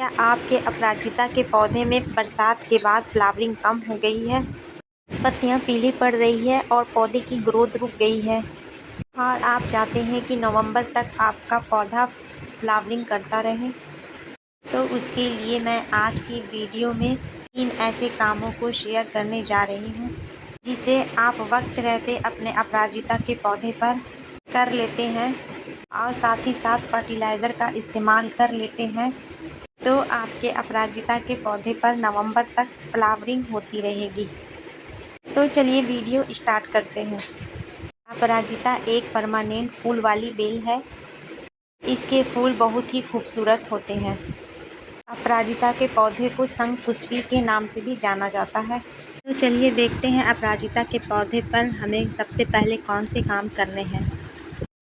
क्या आपके अपराजिता के पौधे में बरसात के बाद फ्लावरिंग कम हो गई है, पत्तियां पीली पड़ रही है और पौधे की ग्रोथ रुक गई है और आप चाहते हैं कि नवंबर तक आपका पौधा फ्लावरिंग करता रहे? तो उसके लिए मैं आज की वीडियो में 3 ऐसे कामों को शेयर करने जा रही हूँ जिसे आप वक्त रहते अपने अपराजिता के पौधे पर कर लेते हैं और साथ ही साथ फर्टिलाइज़र का इस्तेमाल कर लेते हैं तो आपके अपराजिता के पौधे पर नवंबर तक फ्लावरिंग होती रहेगी। तो चलिए वीडियो स्टार्ट करते हैं। अपराजिता एक परमानेंट फूल वाली बेल है। इसके फूल बहुत ही खूबसूरत होते हैं। अपराजिता के पौधे को शंखपुष्पी के नाम से भी जाना जाता है। तो चलिए देखते हैं अपराजिता के पौधे पर हमें सबसे पहले कौन से काम करने हैं।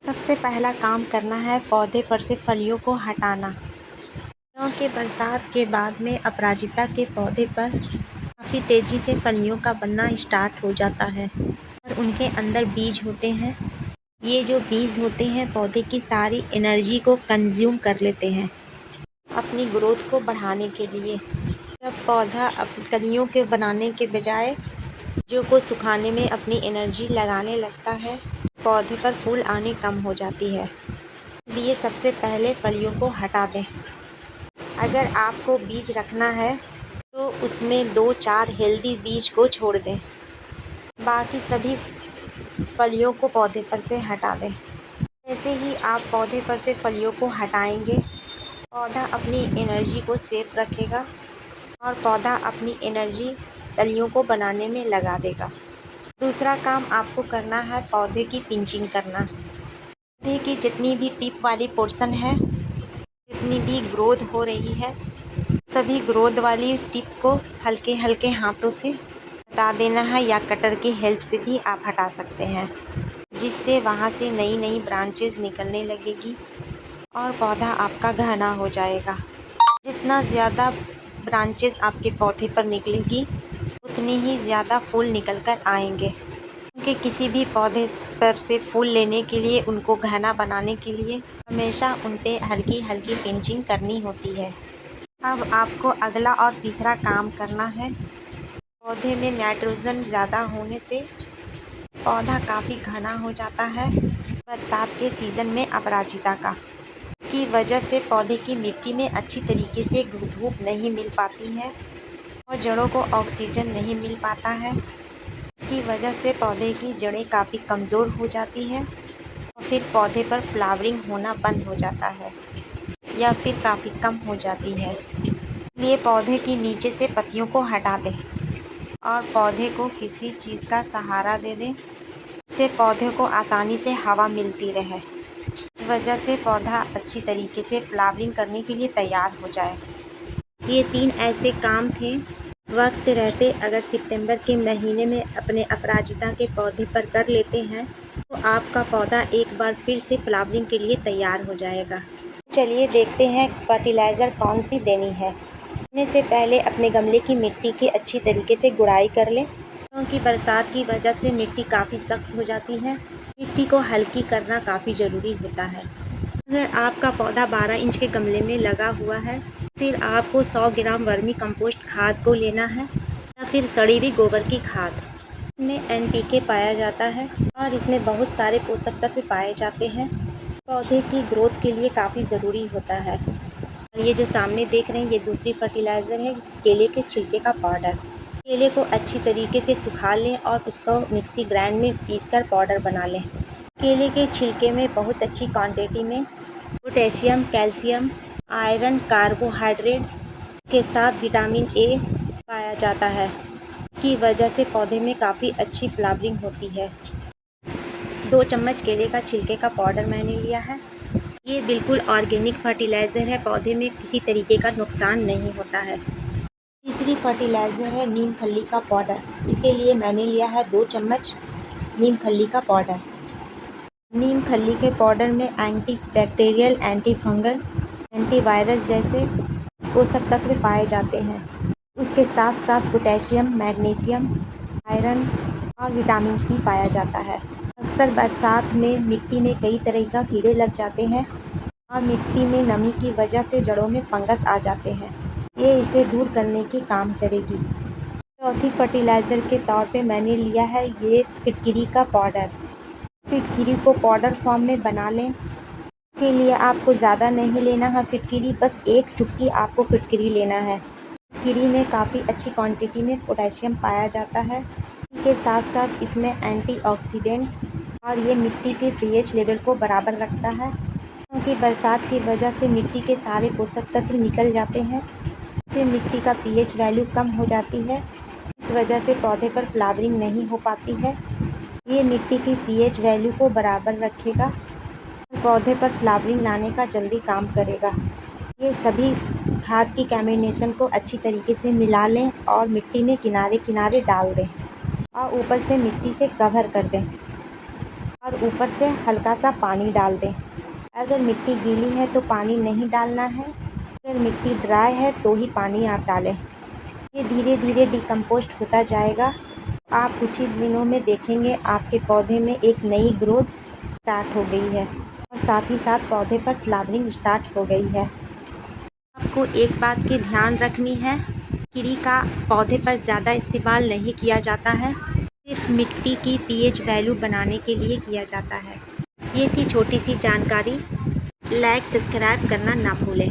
सबसे पहला काम करना है पौधे पर से फलियों को हटाना, क्योंकि बरसात के बाद में अपराजिता के पौधे पर काफ़ी तेज़ी से फलियों का बनना स्टार्ट हो जाता है और उनके अंदर बीज होते हैं। ये जो बीज होते हैं पौधे की सारी एनर्जी को कंज्यूम कर लेते हैं अपनी ग्रोथ को बढ़ाने के लिए। जब पौधा कलियों के बनाने के बजाय बीजों को सुखाने में अपनी एनर्जी लगाने लगता है, पौधे पर फूल आने कम हो जाती है। इसलिए सबसे पहले फलियों को हटा दें। अगर आपको बीज रखना है तो उसमें 2-4 हेल्दी बीज को छोड़ दें, बाकी सभी फलियों को पौधे पर से हटा दें। जैसे ही आप पौधे पर से फलियों को हटाएंगे, पौधा अपनी एनर्जी को सेफ रखेगा और पौधा अपनी एनर्जी कलियों को बनाने में लगा देगा। दूसरा काम आपको करना है पौधे की पिंचिंग करना। पौधे की जितनी भी टिप वाली पोर्शन है, जितनी भी ग्रोथ हो रही है, सभी ग्रोथ वाली टिप को हल्के हल्के हाथों से हटा देना है या कटर की हेल्प से भी आप हटा सकते हैं, जिससे वहाँ से नई नई ब्रांचेस निकलने लगेगी और पौधा आपका घना हो जाएगा। जितना ज़्यादा ब्रांचेस आपके पौधे पर निकलेगी उतनी ही ज़्यादा फूल निकल कर आएंगे, क्योंकि किसी भी पौधे पर से फूल लेने के लिए, उनको घना बनाने के लिए हमेशा उन पर हल्की हल्की पिंचिंग करनी होती है। अब आपको अगला और तीसरा काम करना है। पौधे में नाइट्रोजन ज़्यादा होने से पौधा काफ़ी घना हो जाता है बरसात के सीज़न में अपराजिता का। इसकी वजह से पौधे की मिट्टी में अच्छी तरीके से धूप नहीं मिल पाती है और जड़ों को ऑक्सीजन नहीं मिल पाता है। इसकी वजह से पौधे की जड़ें काफ़ी कमज़ोर हो जाती है और फिर पौधे पर फ्लावरिंग होना बंद हो जाता है या फिर काफ़ी कम हो जाती है। इसलिए पौधे की नीचे से पत्तियों को हटा दें और पौधे को किसी चीज़ का सहारा दे दें, इससे पौधे को आसानी से हवा मिलती रहे। इस वजह से पौधा अच्छी तरीके से फ्लावरिंग करने के लिए तैयार हो जाए। ये 3 ऐसे काम थे। वक्त रहते अगर सितंबर के महीने में अपने अपराजिता के पौधे पर कर लेते हैं तो आपका पौधा एक बार फिर से फ्लावरिंग के लिए तैयार हो जाएगा। चलिए देखते हैं फर्टिलाइज़र कौन सी देनी है। देने से पहले अपने गमले की मिट्टी की अच्छी तरीके से गुड़ाई कर लें, क्योंकि बरसात की वजह से मिट्टी काफ़ी सख्त हो जाती है। मिट्टी को हल्की करना काफ़ी ज़रूरी होता है। अगर आपका पौधा 12 इंच के गमले में लगा हुआ है, फिर आपको 100 ग्राम वर्मी कंपोस्ट खाद को लेना है या फिर सड़ी हुई गोबर की खाद। इसमें NPK पाया जाता है और इसमें बहुत सारे पोषक तत्व पाए जाते हैं, पौधे की ग्रोथ के लिए काफ़ी ज़रूरी होता है। और ये जो सामने देख रहे हैं ये दूसरी फर्टिलाइज़र है, केले के छिलके का पाउडर। केले को अच्छी तरीके से सुखा लें और उसको मिक्सी ग्राइंड में पीसकर पाउडर बना लें। केले के छिलके में बहुत अच्छी क्वांटिटी में पोटेशियम, कैल्शियम, आयरन, कार्बोहाइड्रेट के साथ विटामिन A पाया जाता है। इसकी वजह से पौधे में काफ़ी अच्छी फ्लावरिंग होती है। 2 चम्मच केले का छिलके का पाउडर मैंने लिया है। ये बिल्कुल ऑर्गेनिक फर्टिलाइज़र है, पौधे में किसी तरीके का नुकसान नहीं होता है। तीसरी फर्टिलाइज़र है नीम खल्ली का पाउडर। इसके लिए मैंने लिया है 2 चम्मच नीम खल्ली का पाउडर। नीम खल्ली के पाउडर में anti bacterial, anti fungal, antivirus जैसे पोषक तत्व पाए जाते हैं। उसके साथ साथ पोटेशियम, मैग्नीशियम, आयरन और विटामिन C पाया जाता है। अक्सर बरसात में मिट्टी में कई तरह का कीड़े लग जाते हैं, और मिट्टी में नमी की वजह से जड़ों में फंगस आ जाते हैं। ये इसे दूर करने की काम करेगी। चौथी फर्टिलाइज़र के तौर पे मैंने लिया है ये फिटकिरी का पाउडर। फिटकिरी को पाउडर फॉर्म में बना लें। इसके लिए आपको ज़्यादा नहीं लेना है फिटकिरी, बस 1 चुटकी आपको फिटकिरी लेना है। फिटकिरी में काफ़ी अच्छी क्वांटिटी में पोटेशियम पाया जाता है। इसके साथ साथ इसमें एंटीऑक्सीडेंट और ये मिट्टी के पीएच लेवल को बराबर रखता है, क्योंकि बरसात की वजह से मिट्टी के सारे पोषक तत्व निकल जाते हैं। इससे मिट्टी का पीएच वैल्यू कम हो जाती है। इस वजह से पौधे पर फ्लावरिंग नहीं हो पाती है। ये मिट्टी की पीएच वैल्यू को बराबर रखेगा, पौधे पर फ्लावरिंग लाने का जल्दी काम करेगा। ये सभी खाद की कॉम्बिनेशन को अच्छी तरीके से मिला लें और मिट्टी में किनारे किनारे डाल दें और ऊपर से मिट्टी से कवर कर दें और ऊपर से हल्का सा पानी डाल दें। अगर मिट्टी गीली है तो पानी नहीं डालना है, अगर मिट्टी ड्राई है तो ही पानी आप डालें। ये धीरे धीरे डिकम्पोस्ट होता जाएगा। आप कुछ ही दिनों में देखेंगे आपके पौधे में एक नई ग्रोथ स्टार्ट हो गई है और साथ ही साथ पौधे पर फ्लावरिंग स्टार्ट हो गई है। आपको एक बात की ध्यान रखनी है, फिटकिरी का पौधे पर ज़्यादा इस्तेमाल नहीं किया जाता है, सिर्फ मिट्टी की पीएच वैल्यू बनाने के लिए किया जाता है। ये थी छोटी सी जानकारी। लाइक सब्सक्राइब करना ना भूलें।